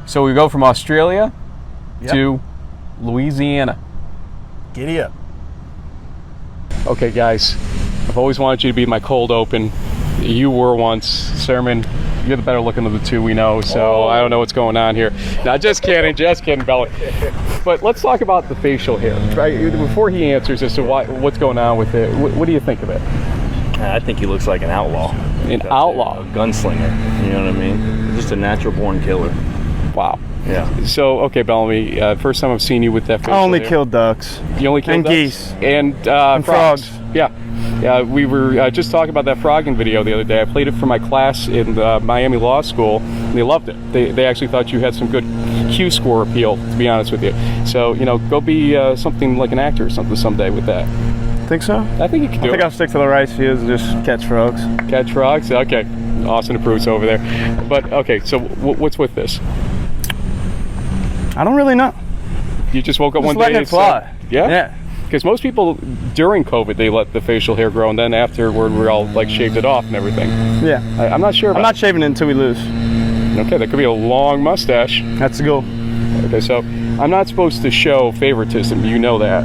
So we go from Australia to Louisiana. Giddy up. Okay, guys, I've always wanted you to be my cold open. You were once. Sirmon, you're the better looking of the two we know, so I don't know what's going on here. Now, just kidding, Belly. But let's talk about the facial hair. Right? Before he answers as to what's going on with it, what do you think of it? I think he looks like an outlaw. An outlaw? A gunslinger, you know what I mean? Just a natural-born killer. Wow. Yeah. So, okay, Bellamy, first time I've seen you with that facial I only hair. killed ducks. You only killed and ducks? Geese. And frogs. Yeah, we were just talking about that frogging video the other day. I played it for my class in Miami Law School, and they loved it. They actually thought you had some good Q score appeal, to be honest with you. So, go be something like an actor or something someday with that. Think so? I think you can do it. I think I'll stick to the rice fields and just catch frogs. Catch frogs? Okay. Austin approves over there. But, okay, so what's with this? I don't really know. You just woke up Just one day letting and it fly. said, yeah? Yeah. Because most people during COVID, they let the facial hair grow, and then afterward, we're all like shaved it off and everything. Yeah. I'm not sure. I'm not shaving it until we lose. Okay, that could be a long mustache. That's the goal. Okay, so I'm not supposed to show favoritism, you know that.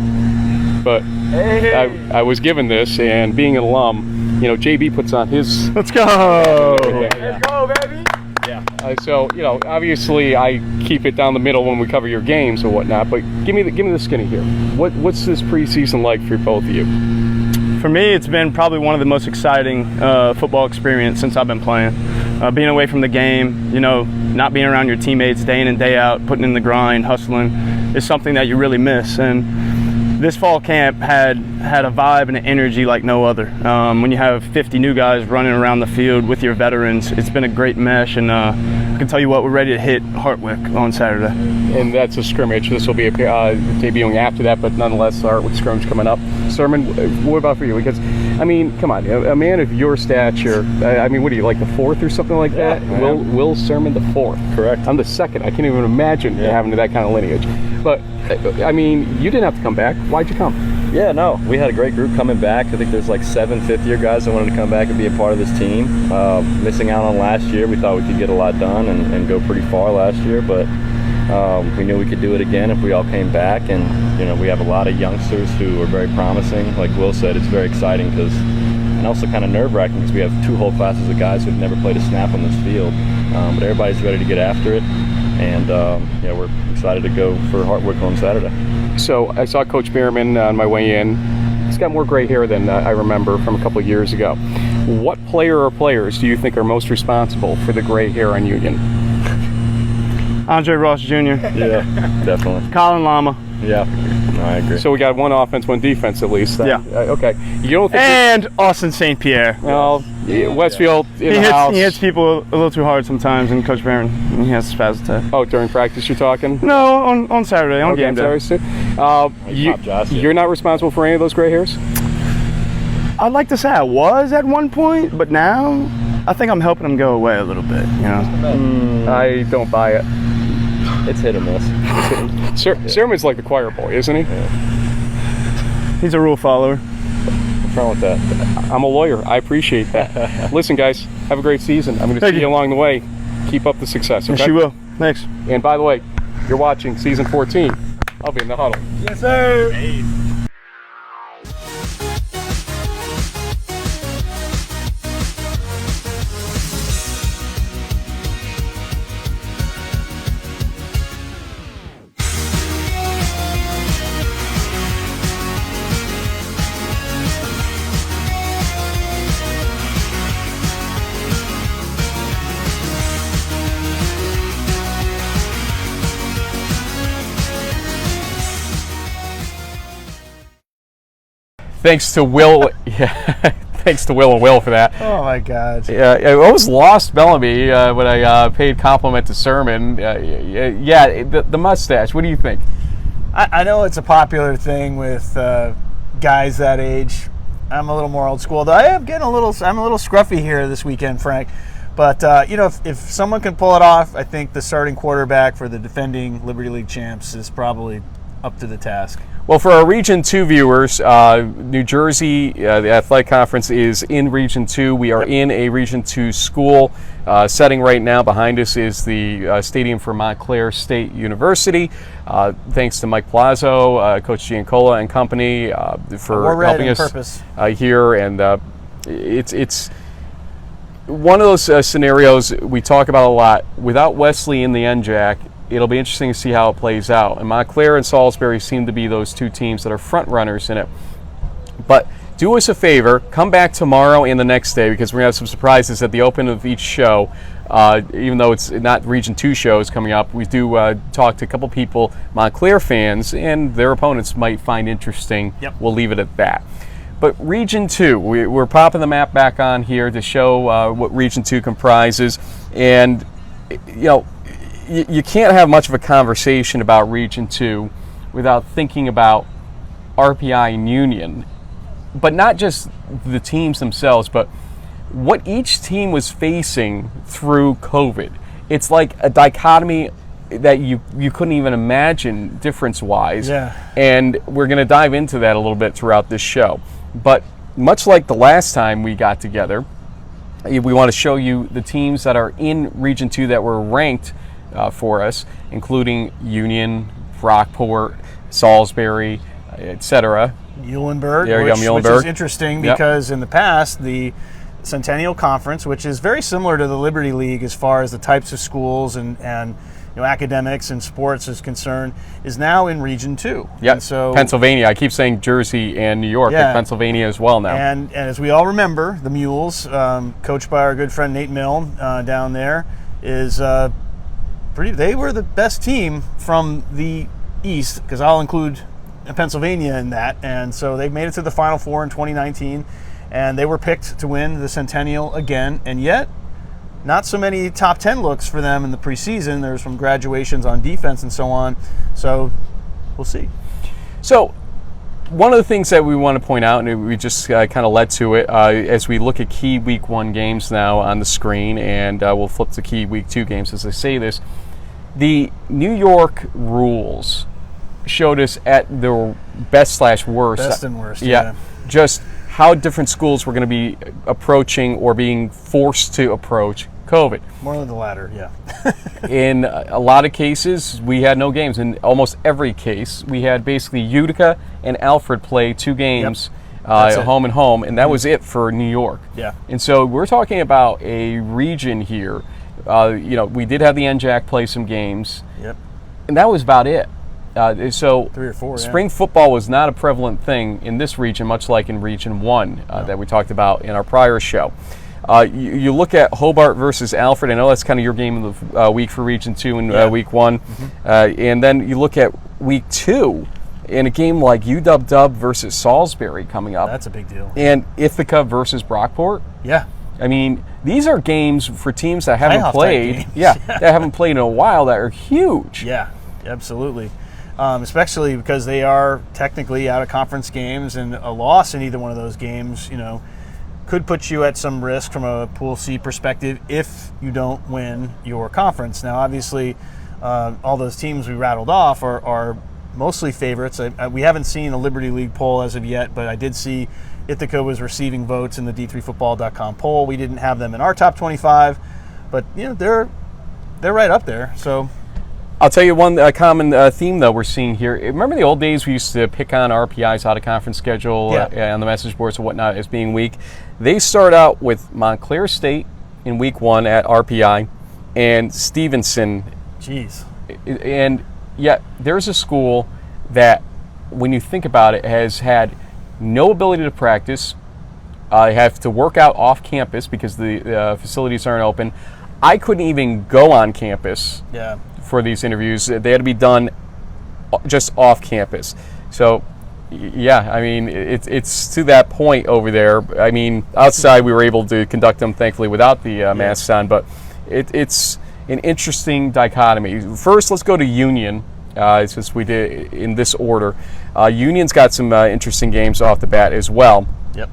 But I was given this, and being an alum, JB puts on his. Let's go. Let's go, baby. Yeah. So obviously I keep it down the middle when we cover your games or whatnot. But give me the skinny here. What's this preseason like for both of you? For me, it's been probably one of the most exciting football experience since I've been playing. Being away from the game, not being around your teammates day in and day out, putting in the grind, hustling, is something that you really miss. And this fall camp had a vibe and an energy like no other. When you have 50 new guys running around the field with your veterans, it's been a great mesh, and I can tell you what, we're ready to hit Hartwick on Saturday. And that's a scrimmage. This will be debuting after that, but nonetheless, the Hartwick scrimmage coming up. Sirmon, what about for you? Because, come on, a man of your stature, what are you, like the fourth or something like that? Will Sirmon the fourth. Correct. I'm the second. I can't even imagine having that kind of lineage. But, you didn't have to come back. Why'd you come? Yeah, no, we had a great group coming back. I think there's like 7 fifth-year guys that wanted to come back and be a part of this team. Missing out on last year, we thought we could get a lot done and go pretty far last year, but we knew we could do it again if we all came back. And we have a lot of youngsters who are very promising. Like Will said, it's very exciting and also kind of nerve-wracking because we have 2 whole classes of guys who've never played a snap on this field. But everybody's ready to get after it, and we're excited to go for Hartwick on Saturday. So I saw Coach Bierman on my way in. He's got more gray hair than I remember from a couple of years ago. What player or players do you think are most responsible for the gray hair on Union? Andre Ross Jr. Yeah, definitely. Colin Lama. Yeah, no, I agree. So we got one offense, one defense at least. Yeah. Okay. You don't think and Austin St. Pierre. Well, Westfield in the house. He hits people a little too hard sometimes, and Coach Barron, he has spaz attack. Oh, during practice you're talking? No, on Saturday, on game day. You're not responsible for any of those gray hairs? I'd like to say I was at one point, but now I think I'm helping him go away a little bit. I don't buy it. It's hit or miss. Sirmon's like the choir boy, isn't he? Yeah. He's a rule follower. What's wrong with that? I'm a lawyer. I appreciate that. Listen, guys, have a great season. I'm going to see you along the way. Keep up the success, okay? Yes, you will. Thanks. And by the way, you're watching season 14. I'll be in the huddle. Yes, sir. Hey. Thanks to Will. Thanks to Will and Will for that. Oh my God. Yeah, I almost lost Bellamy when I paid compliment to Sirmon. The mustache. What do you think? I know it's a popular thing with guys that age. I'm a little more old school, though. I'm a little scruffy here this weekend, Frank. But if someone can pull it off, I think the starting quarterback for the defending Liberty League champs is probably up to the task. Well, for our Region 2 viewers, New Jersey, the Athletic Conference is in Region 2. We are in a Region 2 school setting right now. Behind us is the stadium for Montclair State University. Thanks to Mike Palazzo, Coach Giancola and company for helping us here. And it's one of those scenarios we talk about a lot. Without Wesley in the NJAC, it'll be interesting to see how it plays out. And Montclair and Salisbury seem to be those two teams that are front runners in it. But do us a favor, come back tomorrow and the next day, because we're going to have some surprises at the open of each show. Even though it's not Region 2 shows coming up, we do talk to a couple people, Montclair fans, and their opponents might find interesting. Yep. We'll leave it at that. But Region 2, we're popping the map back on here to show what Region 2 comprises. And, you know, you can't have much of a conversation about Region 2 without thinking about RPI and Union. But not just the teams themselves, but what each team was facing through COVID. It's like a dichotomy that you couldn't even imagine difference-wise. Yeah. And we're going to dive into that a little bit throughout this show. But much like the last time we got together, we want to show you the teams that are in Region 2 that were ranked for us, including Union, Brockport, Salisbury, etc. Muhlenberg, There you go, which Muhlenberg. is interesting because in the past, the Centennial Conference, which is very similar to the Liberty League as far as the types of schools and academics and sports is concerned, is now in Region 2. Yeah, so Pennsylvania. I keep saying Jersey and New York, but Pennsylvania as well now. And as we all remember, the Mules, coached by our good friend Nate Milne down there, is they were the best team from the East, because I'll include Pennsylvania in that. And so they made it to the Final Four in 2019, and they were picked to win the Centennial again. And yet, not so many top 10 looks for them in the preseason. There's some graduations on defense and so on. So we'll see. So one of the things that we want to point out, and we just kind of led to it, as we look at key Week 1 games now on the screen, and we'll flip to key Week 2 games as I say this, the New York rules showed us at their best/worst. Best and worst, yeah. Just how different schools were going to be approaching or being forced to approach COVID. More than the latter, yeah. In a lot of cases, we had no games. In almost every case, we had basically Utica and Alfred play 2 games, home and home, and that was it for New York. Yeah. And so we're talking about a region here. We did have the NJAC play some games, and that was about it. So 3 or 4. Spring football was not a prevalent thing in this region, much like in Region 1 that we talked about in our prior show. You look at Hobart versus Alfred. I know that's kind of your game of the week for Region 2 and Week 1. And then you look at Week 2 in a game like UW versus Salisbury coming up. That's a big deal. And Ithaca versus Brockport. Yeah. I mean, these are games for teams that haven't Playoff played. type games. That haven't played in a while that are huge. Yeah, absolutely. Especially because they are technically out of conference games, and a loss in either one of those games, could put you at some risk from a Pool C perspective if you don't win your conference. Now, obviously, all those teams we rattled off are mostly favorites. We haven't seen a Liberty League poll as of yet, but I did see Ithaca was receiving votes in the D3Football.com poll. We didn't have them in our top 25, but they're right up there. So I'll tell you one common theme, though, we're seeing here. Remember the old days we used to pick on RPI's out-of-conference schedule on the message boards and whatnot as being weak? They start out with Montclair State in Week 1 at RPI and Stevenson. Jeez. And yet there's a school that, when you think about it, has had no ability to practice, have to work out off campus because the facilities aren't open. I couldn't even go on campus for these interviews. They had to be done just off campus. So, I mean, it's to that point over there. I mean, outside we were able to conduct them, thankfully, without the masks on, but it's an interesting dichotomy. First, let's go to Union, since we did in this order. Union's got some interesting games off the bat as well. Yep.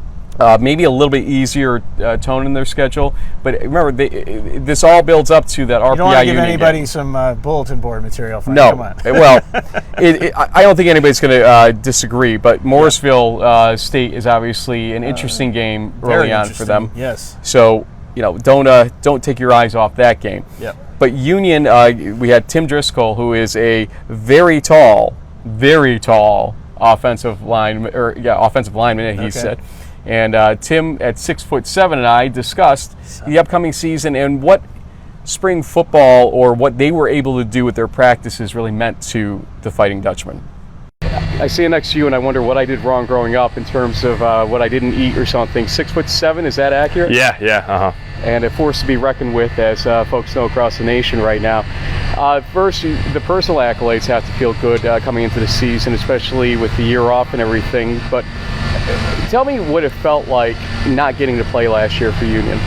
maybe a little bit easier tone in their schedule, but remember, this all builds up to that RPI. You don't want to give Union anybody game. some bulletin board material. Frank. No, Come on. well, I don't think anybody's going to disagree, but Morrisville State is obviously an interesting game early on for them. Yes. So, don't take your eyes off that game. Yep. But Union, we had Tim Driscoll, who is a very tall offensive lineman, he said. And Tim, at 6'7", and I discussed the upcoming season and what spring football or what they were able to do with their practices really meant to the Fighting Dutchman. I stand next to you and I wonder what I did wrong growing up in terms of what I didn't eat or something. 6'7", is that accurate? Yeah. And a force to be reckoned with, as folks know across the nation right now. First, the personal accolades have to feel good coming into the season, especially with the year off and everything. But tell me what it felt like not getting to play last year for Union.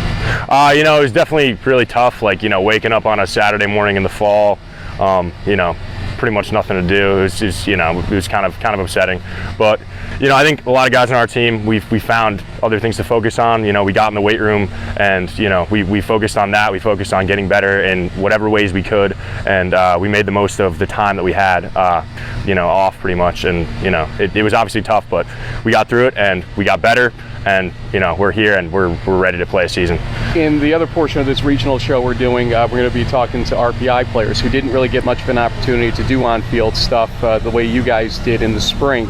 It was definitely really tough, waking up on a Saturday morning in the fall, pretty much nothing to do. It was just, it was kind of upsetting. But, I think a lot of guys on our team, we found other things to focus on. We got in the weight room and, we focused on that. We focused on getting better in whatever ways we could. And we made the most of the time that we had, off pretty much. And, it was obviously tough, but we got through it and we got better. And, we're here and we're ready to play a season. In the other portion of this regional show we're doing, we're going to be talking to RPI players who didn't really get much of an opportunity to do on-field stuff the way you guys did in the spring.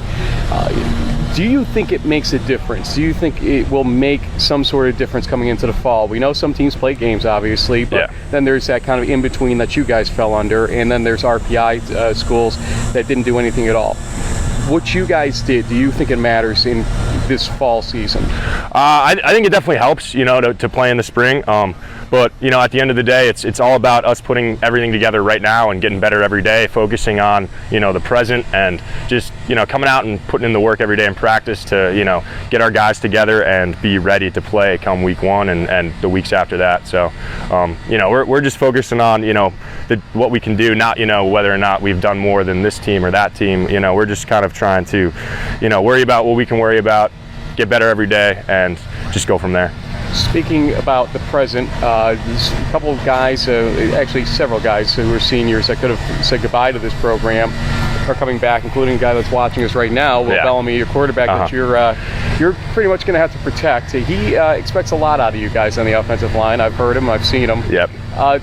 Do you think it makes a difference? Do you think it will make some sort of difference coming into the fall? We know some teams play games, obviously, but then there's that kind of in-between that you guys fell under, and then there's RPI schools that didn't do anything at all. What you guys did, do you think it matters in this fall season? I think it definitely helps, to play in the spring. But, at the end of the day, it's all about us putting everything together right now and getting better every day, focusing on, the present and just, coming out and putting in the work every day in practice to, get our guys together and be ready to play come week one and the weeks after that. So, we're just focusing on, what we can do, not, whether or not we've done more than this team or that team. We're just kind of trying to, worry about what we can worry about, get better every day, and just go from there. Speaking about the present, there's a couple of guys, actually several guys who are seniors that could have said goodbye to this program are coming back, including a guy that's watching us right now, Will Bellamy, your quarterback that you're pretty much going to have to protect. He expects a lot out of you guys on the offensive line. I've heard him, I've seen him. Yep.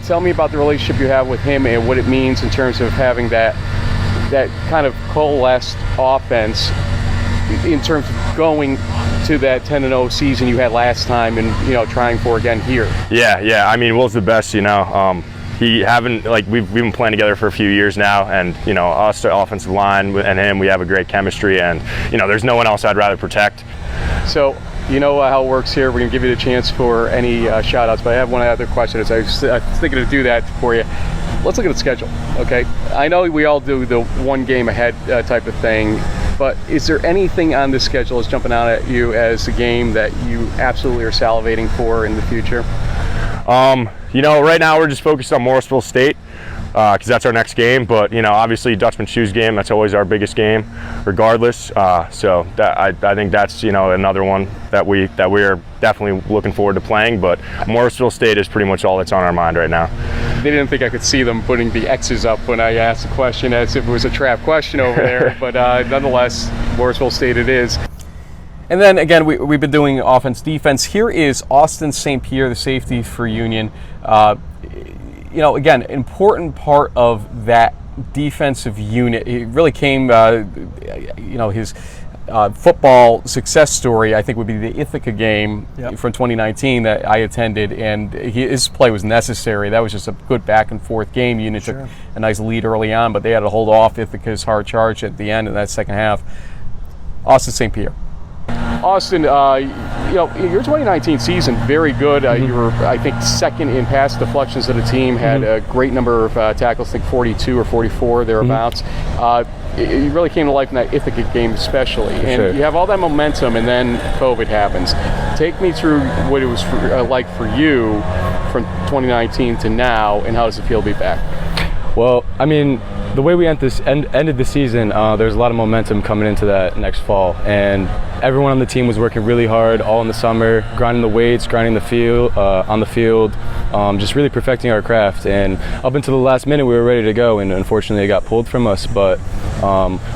Tell me about the relationship you have with him and what it means in terms of having that kind of coalesced offense in terms of going to that 10-0 season you had last time and trying for again here. Yeah. I mean, Will's the best. We've been playing together for a few years now, and us, the offensive line, and him, we have a great chemistry, and there's no one else I'd rather protect. So you know how it works here. We're gonna give you the chance for any shout outs, but I have one other question. I was thinking to do that for you. Let's look at the schedule, okay? I know we all do the one game ahead type of thing, but is there anything on this schedule that's jumping out at you as a game that you absolutely are salivating for in the future? Right now we're just focused on Morrisville State because that's our next game. But obviously Dutchman Shoes game, that's always our biggest game, regardless. So I think that's another one that we are definitely looking forward to playing. But Morrisville State is pretty much all that's on our mind right now. They didn't think I could see them putting the X's up when I asked the question, as if it was a trap question over there. But nonetheless, Morrisville State it is. And then again, we've been doing offense defense. Here is Austin St. Pierre, the safety for Union. Again, important part of that defensive unit. It really came, his football success story, I think, would be the Ithaca game from 2019 that I attended, and his play was necessary. That was just a good back and forth game. Union took a nice lead early on, but they had to hold off Ithaca's hard charge at the end of that second half. Austin St. Pierre. Austin, your 2019 season, very good. You were, I think, second in pass deflections of the team, had a great number of tackles, I think 42 or 44, thereabouts. It really came to life in that Ithaca game especially. And you have all that momentum, and then COVID happens. Take me through what it was like for you from 2019 to now, and how does it feel to be back? Well, I mean, the way we ended the season, there's a lot of momentum coming into that next fall, and everyone on the team was working really hard all in the summer, grinding the weights, grinding the field on the field, just really perfecting our craft. And up until the last minute, we were ready to go, and unfortunately, it got pulled from us. But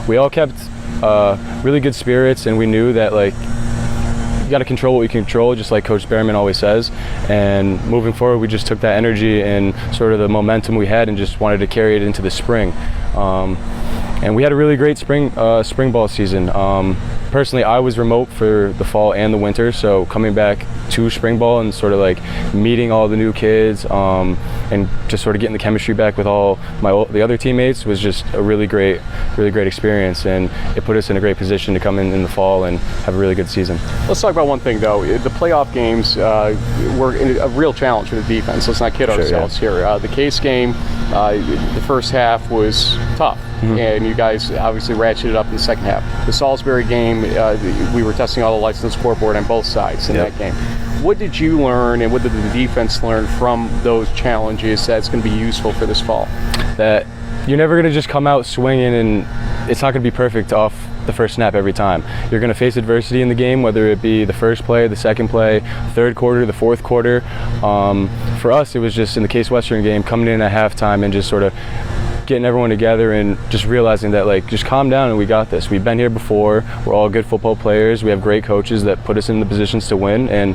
we all kept really good spirits, and we knew that you got to control what we control, just like Coach Behrman always says. And moving forward, we just took that energy and sort of the momentum we had and just wanted to carry it into the spring. And we had a really great spring ball season. Personally, I was remote for the fall and the winter, so coming back to spring ball and sort of meeting all the new kids and just sort of getting the chemistry back with all the other teammates was just a really great experience, and it put us in a great position to come in the fall and have a really good season. Let's talk about one thing, though. The playoff games were a real challenge for the defense. Let's not kid ourselves here. The Case game, the first half was tough. And you guys obviously ratcheted up in the second half. The Salisbury game, we were testing all the lights on the scoreboard on both sides in that game. What did you learn, and what did the defense learn from those challenges that's going to be useful for this fall? That you're never going to just come out swinging, and it's not going to be perfect off the first snap every time. You're going to face adversity in the game, whether it be the first play, the second play, third quarter, the fourth quarter. For us, it was just in the Case Western game, coming in at halftime and just sort of getting everyone together and just realizing that just calm down and we got this. We've been here before. We're all good football players. We have great coaches that put us in the positions to win, and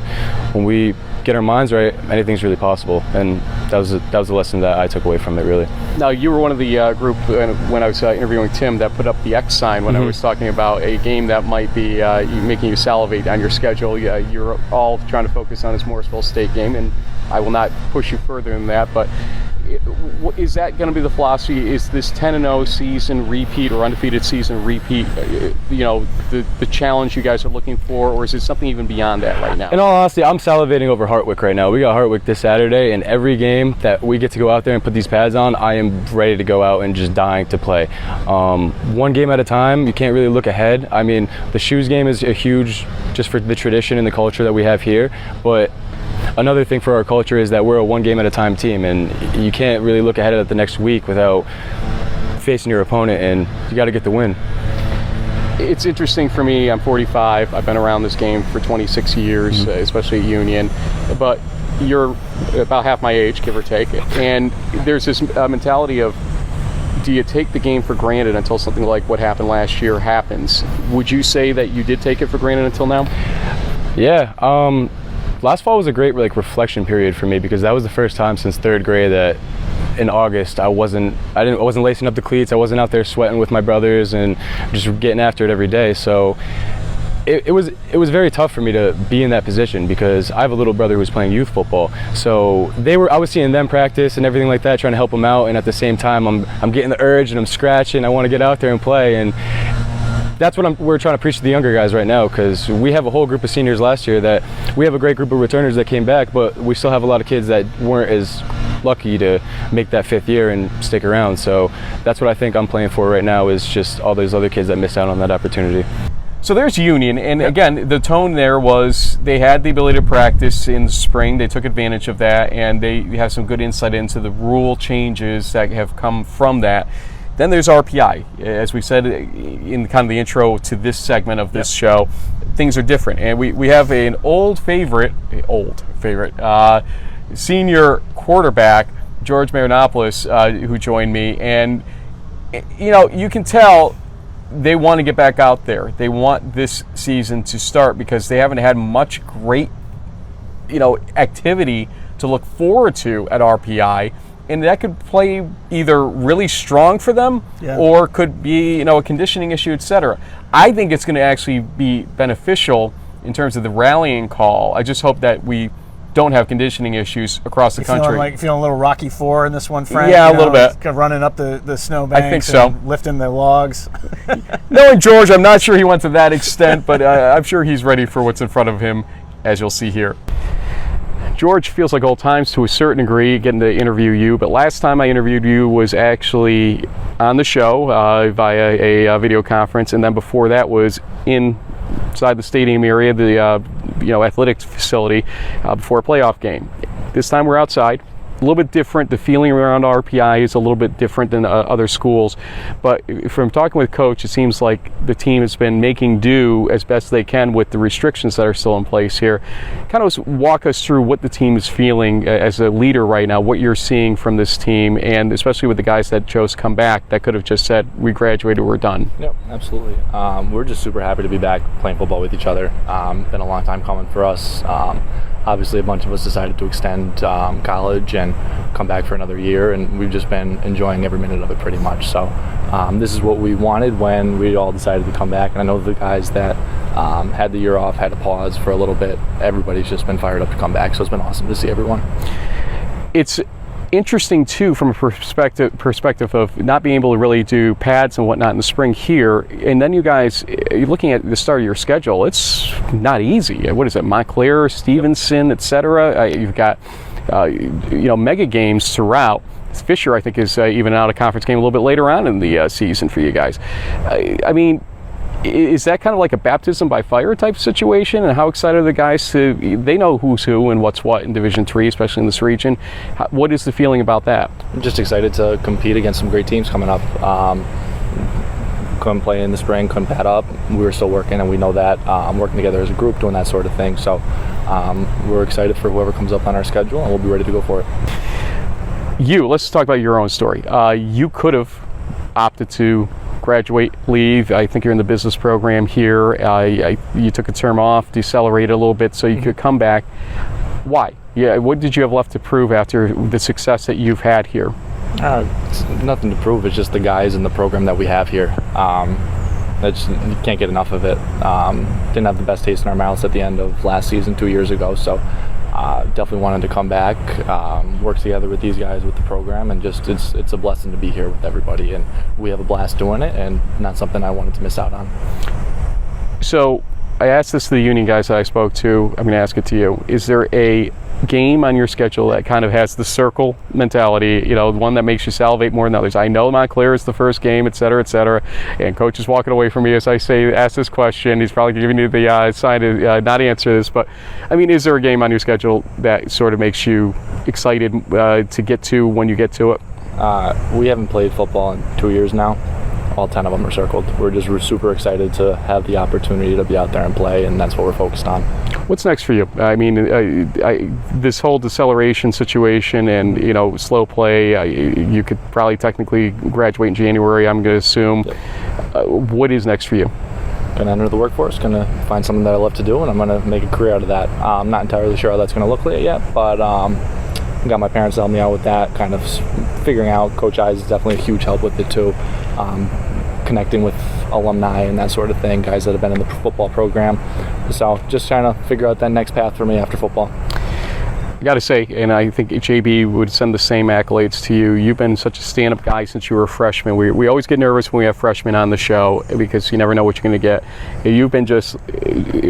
when we get our minds right, anything's really possible. And that was the lesson that I took away from it, really. Now, you were one of the group when I was interviewing Tim that put up the X sign when I was talking about a game that might be making you salivate on your schedule. You're all trying to focus on this Morrisville State game, and I will not push you further than that, but is that going to be the philosophy? Is this 10-0 season repeat or undefeated season repeat, the challenge you guys are looking for, or is it something even beyond that right now? In all honesty, I'm salivating over Hartwick right now. We got Hartwick this Saturday, and every game that we get to go out there and put these pads on, I am ready to go out and just dying to play. One game at a time. You can't really look ahead. I mean, the shoes game is a huge, just for the tradition and the culture that we have here, but another thing for our culture is that we're a one game at a time team, and you can't really look ahead at the next week without facing your opponent, and you got to get the win. It's interesting for me. I'm 45. I've been around this game for 26 years, especially at Union, but you're about half my age, give or take, and there's this mentality of, do you take the game for granted until something like what happened last year happens? Would you say that you did take it for granted until now? Yeah. Last fall was a great reflection period for me, because that was the first time since third grade that in August I wasn't lacing up the cleats. I wasn't out there sweating with my brothers and just getting after it every day. So it was very tough for me to be in that position, because I have a little brother who was playing youth football. So I was seeing them practice and everything like that, trying to help them out, and at the same time I'm getting the urge and I'm scratching. I want to get out there and play, and that's what we're trying to preach to the younger guys right now, because we have a whole group of seniors last year that we have a great group of returners that came back, but we still have a lot of kids that weren't as lucky to make that fifth year and stick around. So that's what I think I'm playing for right now, is just all those other kids that missed out on that opportunity. So there's Union, and again, the tone there was they had the ability to practice in the spring. They took advantage of that, and they have some good insight into the rule changes that have come from that. Then there's RPI. As we said in kind of the intro to this segment of this show, things are different. And we have an old favorite, senior quarterback, George Marinopoulos, who joined me. And, you can tell they want to get back out there. They want this season to start, because they haven't had much great, activity to look forward to at RPI. And that could play either really strong for them or could be, a conditioning issue, etc. I think it's going to actually be beneficial in terms of the rallying call. I just hope that we don't have conditioning issues across the country. Feeling a little Rocky IV in this one, Frank? Yeah, a little bit. Running up the snowbanks. I think so. And lifting the logs. Knowing George, I'm not sure he went to that extent, but I'm sure he's ready for what's in front of him, as you'll see here. George feels like old times to a certain degree, getting to interview you, but last time I interviewed you was actually on the show via a video conference, and then before that was inside the stadium area, the athletic facility, before a playoff game. This time we're outside. a little bit different. The feeling around RPI is a little bit different than other schools. But from talking with Coach, it seems like the team has been making do as best they can with the restrictions that are still in place here. Kind of walk us through what the team is feeling as a leader right now, what you're seeing from this team, and especially with the guys that chose to come back that could have just said, we graduated, we're done. Yep, absolutely. We're just super happy to be back playing football with each other. Been a long time coming for us. Obviously, a bunch of us decided to extend college and come back for another year, and we've just been enjoying every minute of it pretty much. So this is what we wanted when we all decided to come back. And I know the guys that had the year off, had to pause for a little bit. Everybody's just been fired up to come back, so it's been awesome to see everyone. It's interesting too from a perspective of not being able to really do pads and whatnot in the spring here, and then you guys, you're looking at the start of your schedule. It's not easy. What is it? Montclair, Stevenson, etc. You've got mega games throughout. Fisher, I think, is even out of conference game a little bit later on in the season for you guys. I mean, is that kind of like a baptism by fire type situation? And how excited are the guys they know who's who and what's what in Division III, especially in this region. What is the feeling about that? I'm just excited to compete against some great teams coming up. Couldn't play in the spring, couldn't pad up. We were still working, and we know that. Working together as a group, doing that sort of thing. So we're excited for whoever comes up on our schedule, and we'll be ready to go for it. Let's talk about your own story. You could have opted to graduate, leave. I think you're in the business program here. You took a term off, decelerated a little bit so you could come back. Why? What did you have left to prove after the success that you've had here? It's nothing to prove. It's just the guys in the program that we have here. You can't get enough of it. Didn't have the best taste in our mouths at the end of last season 2 years ago, so definitely wanted to come back, work together with these guys with the program, and just it's a blessing to be here with everybody, and we have a blast doing it, and not something I wanted to miss out on. So I asked this to the union guys that I spoke to. I'm going to ask it to you. Is there a game on your schedule that kind of has the circle mentality, one that makes you salivate more than others? I know Montclair is the first game, et cetera, and Coach is walking away from me as I ask this question. He's probably giving you the sign to not answer this, but I mean, is there a game on your schedule that sort of makes you excited to get to when you get to it? We haven't played football in 2 years now. All 10 of them are circled. We're super excited to have the opportunity to be out there and play, and that's what we're focused on. What's next for you? I mean, this whole deceleration situation and, slow play, you could probably technically graduate in January, I'm going to assume. Yep. What is next for you? Going to enter the workforce, going to find something that I love to do, and I'm going to make a career out of that. I'm not entirely sure how that's going to look yet, but got my parents to help me out with that, kind of figuring out. Coach Eyes is definitely a huge help with it too. Connecting with alumni and that sort of thing, guys that have been in the football program. So just trying to figure out that next path for me after football. I got to say, and I think JB would send the same accolades to you, you've been such a stand-up guy since you were a freshman. We always get nervous when we have freshmen on the show because you never know what you're going to get. You've been just,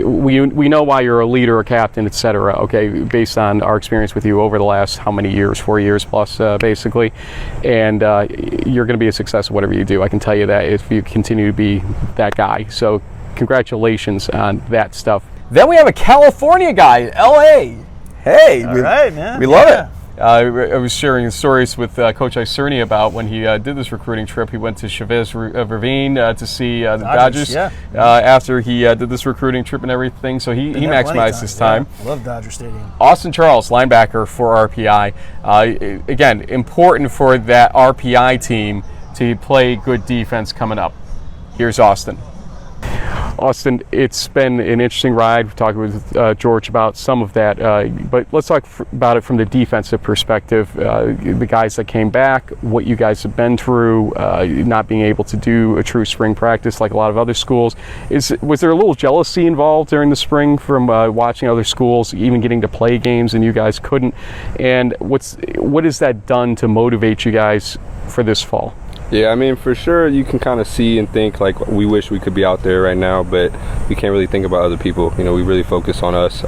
we know why you're a leader, a captain, etc. Okay, based on our experience with you over the last how many years, 4 years plus, basically. And you're going to be a success at whatever you do. I can tell you that if you continue to be that guy. So congratulations on that stuff. Then we have a California guy, LA. Hey, all right, man. We love it. I was sharing stories with Coach Iserny about when he did this recruiting trip. He went to Chavez Ravine to see the Dodgers after he did this recruiting trip and everything. So he maximized his time. Yeah, I love Dodger Stadium. Austin Charles, linebacker for RPI. Again, important for that RPI team to play good defense coming up. Here's Austin. Austin, it's been an interesting ride. We've talked with George about some of that, but let's talk about it from the defensive perspective. The guys that came back, what you guys have been through, not being able to do a true spring practice like a lot of other schools. Was there a little jealousy involved during the spring from watching other schools, even getting to play games and you guys couldn't? And what has that done to motivate you guys for this fall? Yeah, I mean, for sure, you can kind of see and think like we wish we could be out there right now, but we can't really think about other people. You know, we really focus on us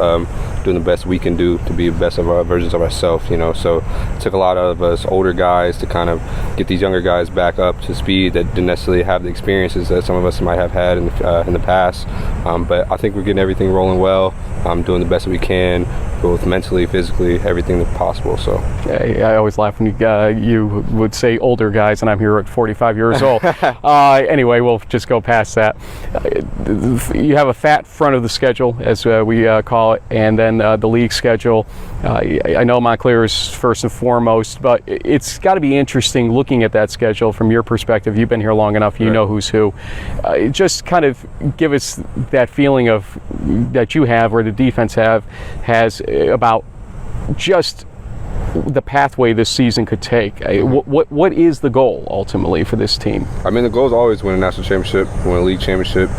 doing the best we can do to be the best of our versions of ourselves. You know, so it took a lot of us older guys to kind of get these younger guys back up to speed that didn't necessarily have the experiences that some of us might have had in the past. But I think we're getting everything rolling well. Doing the best we can, both mentally, physically, everything that's possible. So I always laugh when you would say older guys, and I'm here at 45 years old. Anyway, we'll just go past that. You have a fat front of the schedule, as we call it, and then the league schedule. I know Montclair is first and foremost, but it's got to be interesting looking at that schedule from your perspective. You've been here long enough, you know who's who. Just kind of give us that feeling of that you have, or the defense has about just the pathway this season could take. What is the goal ultimately for this team? I mean, the goal is always win a national championship, win a league championship,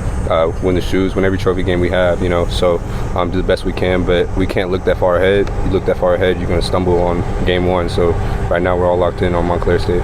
win the shoes, win every trophy game we have, you know, so do the best we can, but we can't look that far ahead. You look that far ahead, you're going to stumble on game one. So right now we're all locked in on Montclair State.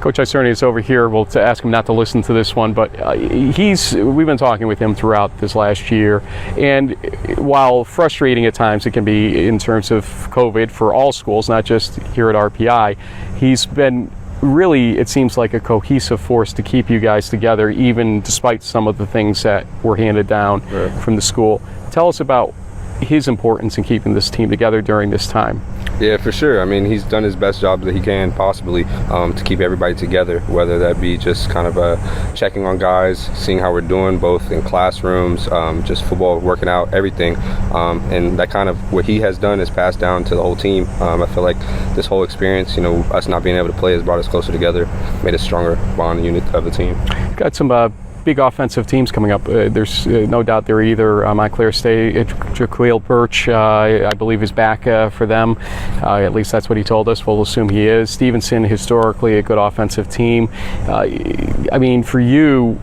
Coach Iserni is over here. We'll ask him not to listen to this one, but we've been talking with him throughout this last year, and while frustrating at times it can be in terms of COVID for all schools, not just here at RPI, he's been really, it seems like, a cohesive force to keep you guys together, even despite some of the things that were handed down from the school. Tell us about his importance in keeping this team together during this time. Yeah, for sure. I mean, he's done his best job that he can possibly to keep everybody together, whether that be just kind of checking on guys, seeing how we're doing, both in classrooms, just football, working out, everything. And that kind of what he has done is passed down to the whole team. I feel like this whole experience, you know, us not being able to play has brought us closer together, made us stronger bond unit of the team. Got some big offensive teams coming up. There's no doubt they're either Montclair State, Jaquil Birch, I believe, is back for them. At least that's what he told us. We'll assume he is. Stevenson, historically a good offensive team. I mean, for you,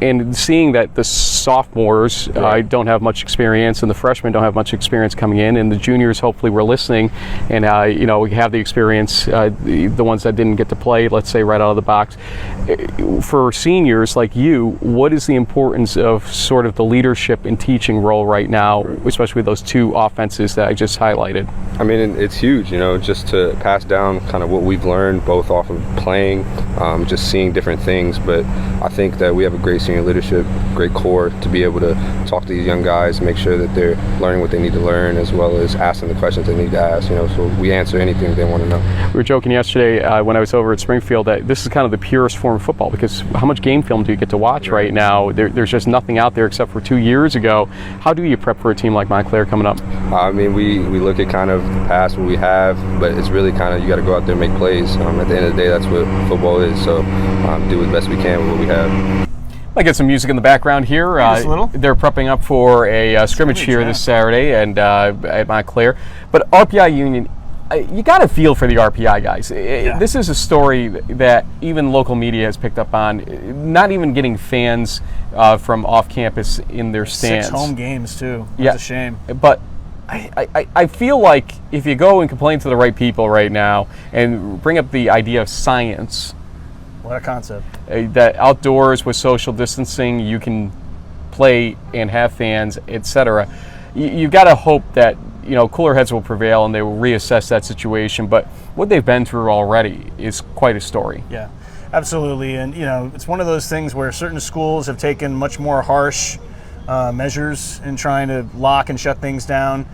and seeing that the sophomores don't have much experience and the freshmen don't have much experience coming in, and the juniors hopefully were listening and you know, we have the experience, the ones that didn't get to play, let's say, right out of the box. For seniors like you, what is the importance of sort of the leadership and teaching role right now, especially with those two offenses that I just highlighted? I mean, it's huge, you know, just to pass down kind of what we've learned both off of playing, just seeing different things. But I think that we have a great senior leadership, great core to be able to talk to these young guys, make sure that they're learning what they need to learn, as well as asking the questions they need to ask, you know, so we answer anything they want to know. We were joking yesterday when I was over at Springfield that this is kind of the purest form of football, because how much game film do you get to watch right now? There's just nothing out there except for 2 years ago. How do you prep for a team like Montclair coming up? I mean, we look at kind of the past, what we have, but it's really kind of, you got to go out there and make plays. At the end of the day, that's what football is, so do the best we can with what we have. I get some music in the background here. They're prepping up for a scrimmage here this Saturday and at Montclair. But RPI Union, you got to feel for the RPI guys. This is a story that even local media has picked up on. Not even getting fans from off campus in their stands. 6 home games too. It's a shame. But I feel like if you go and complain to the right people right now and bring up the idea of science. What a concept. That outdoors with social distancing, you can play and have fans, etc. You've got to hope that, you know, cooler heads will prevail and they will reassess that situation. But what they've been through already is quite a story. Yeah, absolutely. And, you know, it's one of those things where certain schools have taken much more harsh measures in trying to lock and shut things down.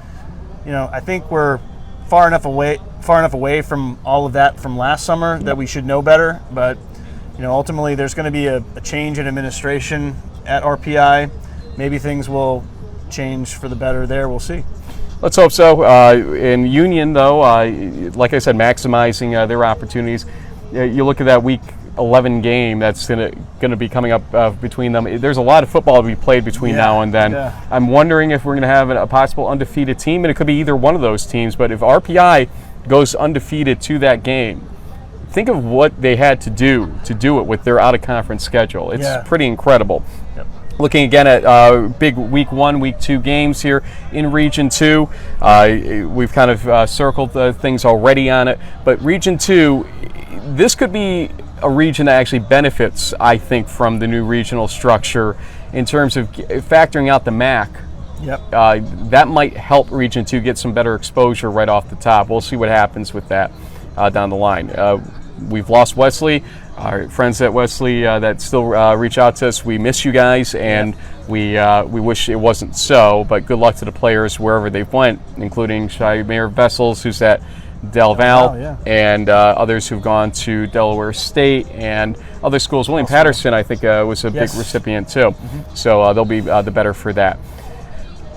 You know, I think we're far enough away from all of that from last summer that we should know better. But, you know, ultimately there's going to be a change in administration at RPI. Maybe things will change for the better there. We'll see. Let's hope so. In Union, though, like I said, maximizing their opportunities. You look at that Week 11 game that's going to be coming up between them. There's a lot of football to be played between now and then. Yeah. I'm wondering if we're going to have a possible undefeated team, and it could be either one of those teams. But if RPI goes undefeated to that game, think of what they had to do it with their out-of-conference schedule. It's pretty incredible. Yep. Looking again at big Week 1, Week 2 games here in Region 2. We've kind of circled things already on it. But Region 2, this could be a region that actually benefits, I think, from the new regional structure in terms of factoring out the MAC. Yep. That might help Region 2 get some better exposure right off the top. We'll see what happens with that down the line. We've lost Wesley. Our friends at Wesley that still reach out to us, we miss you guys, and we wish it wasn't so, but good luck to the players wherever they've went, including Mayor Vessels, who's at Del Val, and others who've gone to Delaware State and other schools. William Patterson, I think, was a big recipient too. So they'll be the better for that.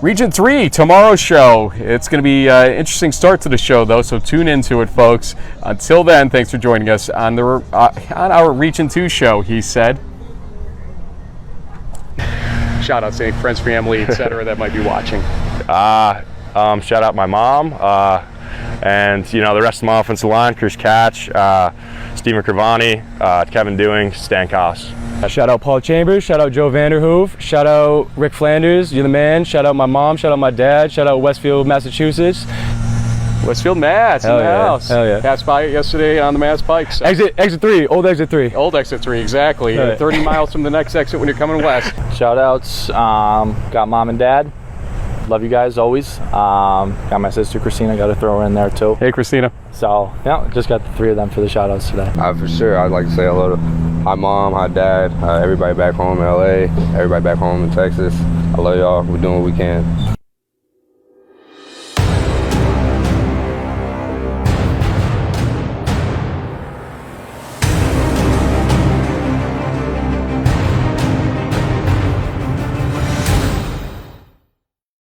Region 3, tomorrow's show. It's going to be an interesting start to the show, though, so tune into it, folks. Until then, thanks for joining us on our Region 2 show, he said. Shout out to any friends, family, etc. that might be watching. Shout out my mom, and the rest of my offensive line: Chris Catch, Stephen Cravani, Kevin Dewing, Stan Koss. Shout out Paul Chambers, shout out Joe Vanderhoof, shout out Rick Flanders, you're the man, shout out my mom, shout out my dad, shout out Westfield, Massachusetts. Westfield Mass in the house. Hell yeah. Passed by it yesterday on the Mass Pikes. Exit 3, old exit 3. Old exit 3, exactly. Right. 30 miles from the next exit when you're coming west. Shout outs, got mom and dad. Love you guys always. Got my sister Christina, got to throw her in there too. Hey, Christina. So, yeah, just got the 3 of them for the shout outs today. For sure, I'd like to say hello to my mom, my dad, everybody back home in LA, everybody back home in Texas. I love y'all. We're doing what we can.